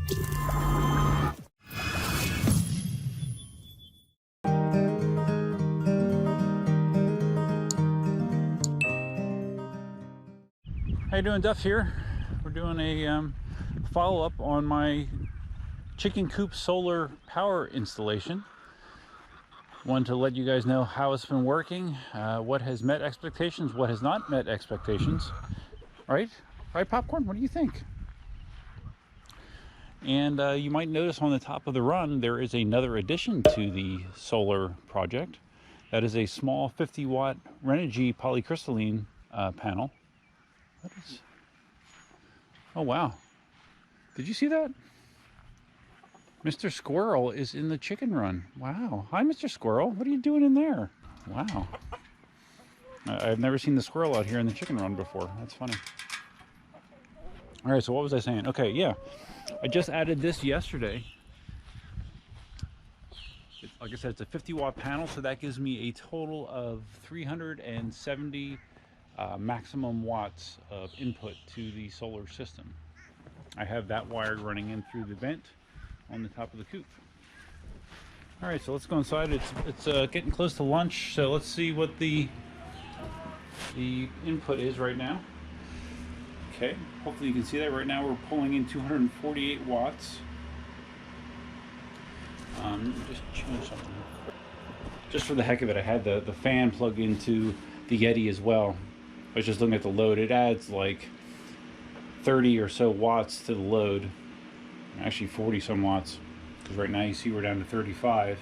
How you doing? Duff here. We're doing a follow-up on my chicken coop solar power installation. Wanted to let you guys know how it's been working, what has met expectations, what has not met expectations. Right Popcorn, what do you think? And you might notice on the top of the run there is another addition to the solar project. That is a small 50 watt Renogy polycrystalline panel. What is... Oh wow, did you see that? Mr. Squirrel is in the chicken run. Wow. Hi, Mr. Squirrel. What are you doing in there? Wow. I've never seen the squirrel out here in the chicken run before. That's funny. All right, so what was I saying? Okay, yeah. I just added this yesterday. Like I said, it's a 50 watt panel, so that gives me a total of 370 maximum watts of input to the solar system. I have that wired running in through the vent on the top of the coop. All right, so let's go inside. It's getting close to lunch, so let's see what the input is right now. Okay, hopefully you can see that. Right now we're pulling in 248 watts. Just change something just for the heck of it. I had the fan plugged into the Yeti as well. I was just looking at the load. It adds like 30 or so watts to the load. Actually 40 some watts, because right now you see we're down to 35.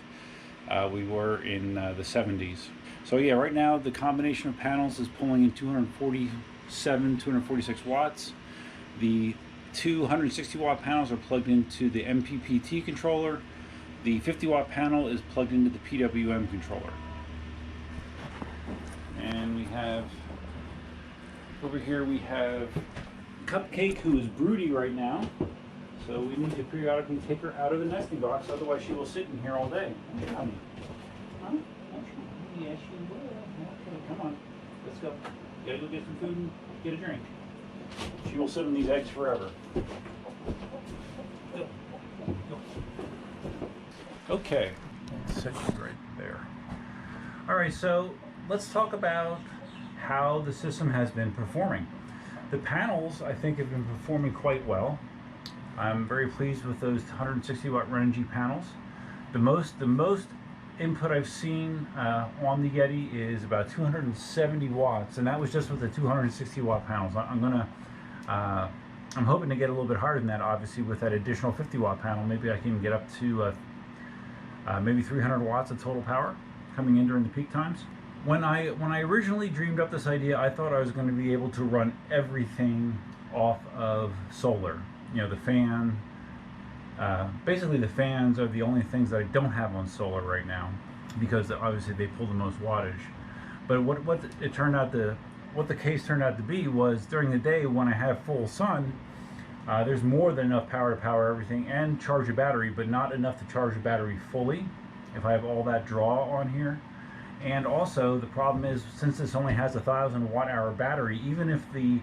We were in the 70s. So yeah, right now the combination of panels is pulling in 246 watts. The 260 watt panels are plugged into the MPPT controller. The 50 watt panel is plugged into the PWM controller. And we have over here, we have Cupcake, who is broody right now. So we need to periodically take her out of the nesting box, otherwise she will sit in here all day. Huh? Yes, she will. Okay, come on. Let's go. You gotta go get some food and get a drink. She will sit on these eggs forever. Go. Go. Okay. Set you right there. Alright, so let's talk about how the system has been performing. The panels, I think, have been performing quite well. I'm very pleased with those 160 watt Renogy panels. The most input I've seen on the Yeti is about 270 watts, and that was just with the 260 watt panels. I'm hoping to get a little bit higher than that, obviously, with that additional 50 watt panel. Maybe I can get up to maybe 300 watts of total power coming in during the peak times. When I originally dreamed up this idea, I thought I was going to be able to run everything off of solar. You know, the fan, basically the fans are the only things that I don't have on solar right now, because obviously they pull the most wattage. But what the case turned out to be was, during the day when I have full sun, there's more than enough power to power everything and charge a battery, but not enough to charge the battery fully if I have all that draw on here. And also the problem is, since this only has a 1,000 watt hour battery, even if the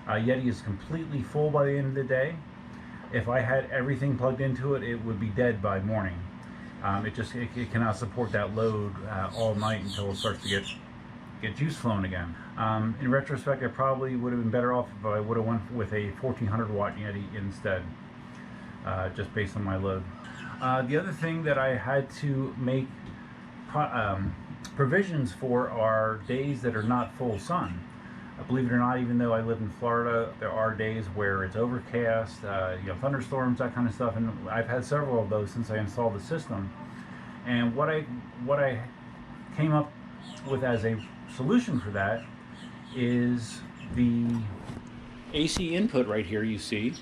Yeti is completely full by the end of the day, if I had everything plugged into it, it would be dead by morning. It cannot support that load all night until it starts to get juice flowing again. In retrospect, I probably would have been better off if I would have went with a 1,400 watt Yeti instead, just based on my load. The other thing that I had to make provisions for are days that are not full sun. Believe it or not, even though I live in Florida, there are days where it's overcast, thunderstorms, that kind of stuff, and I've had several of those since I installed the system. And what I came up with as a solution for that is the AC input right here you see,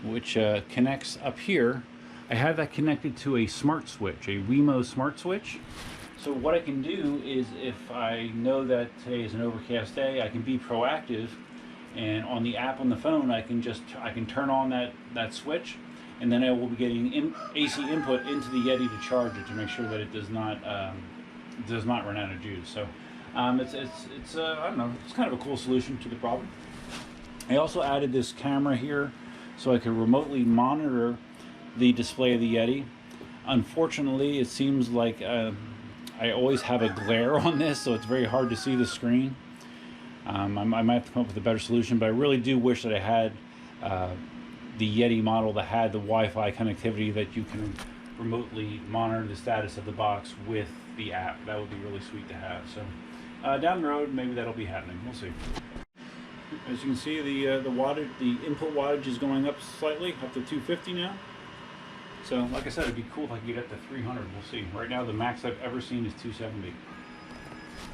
which connects up here. I have that connected to a smart switch, a Wemo smart switch. So what I can do is, if I know that today is an overcast day, I can be proactive, and on the app on the phone I can turn on that switch, and then I will be getting AC input into the Yeti to charge it, to make sure that it does not run out of juice. So it's I don't know, it's kind of a cool solution to the problem. I also added this camera here so I can remotely monitor the display of the Yeti. Unfortunately, it seems like I always have a glare on this, so it's very hard to see the screen. I might have to come up with a better solution, but I really do wish that I had the Yeti model that had the Wi-Fi connectivity that you can remotely monitor the status of the box with the app. That would be really sweet to have. So down the road, maybe that'll be happening. We'll see. As you can see, the wattage, the input wattage is going up slightly, up to 250 now. So, like I said, it'd be cool if I could get up to 300. We'll see. Right now, the max I've ever seen is 270.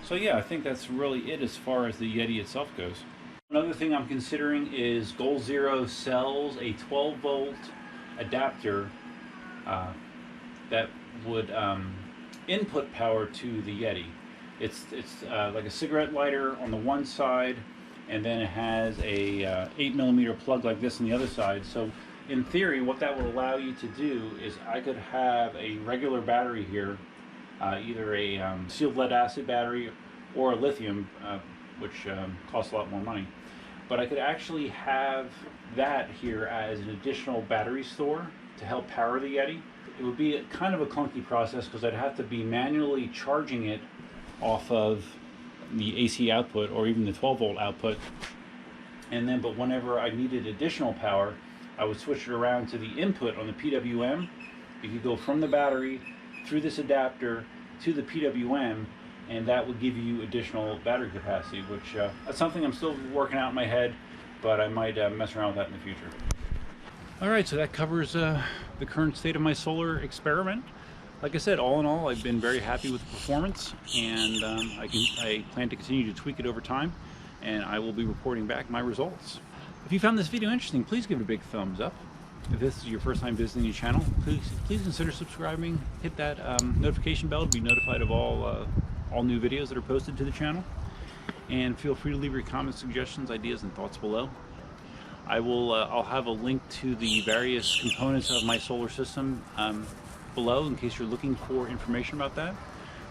So yeah, I think that's really it as far as the Yeti itself goes. Another thing I'm considering is GoalZero sells a 12-volt adapter that would input power to the Yeti. It's like a cigarette lighter on the one side, and then it has a 8mm plug like this on the other side. So in theory, what that will allow you to do is I could have a regular battery here, either a sealed lead acid battery or a lithium, which costs a lot more money. But I could actually have that here as an additional battery store to help power the Yeti. It would be kind of a clunky process because I'd have to be manually charging it off of the AC output or even the 12-volt output. And then, but whenever I needed additional power, I would switch it around to the input on the PWM. You could go from the battery through this adapter to the PWM, and that would give you additional battery capacity, which that's something I'm still working out in my head, but I might mess around with that in the future. All right, so that covers the current state of my solar experiment. Like I said, all in all, I've been very happy with the performance, and I plan to continue to tweak it over time, and I will be reporting back my results. If you found this video interesting, please give it a big thumbs up. If this is your first time visiting the channel, please consider subscribing. Hit that notification bell to be notified of all new videos that are posted to the channel. And feel free to leave your comments, suggestions, ideas, and thoughts below. I'll have a link to the various components of my solar system below in case you're looking for information about that.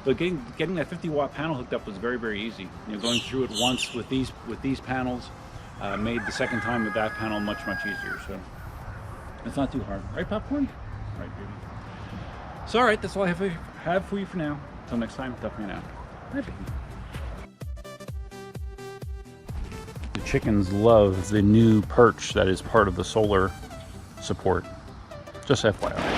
But getting that 50-watt panel hooked up was very, very easy. You know, going through it once with these panels made the second time with that panel much easier. So it's not too hard, right, popcorn? Right, baby. So all right, that's all I have for you for now. Until next time, definitely out. Bye, baby. The chickens love the new perch that is part of the solar support. Just FYI.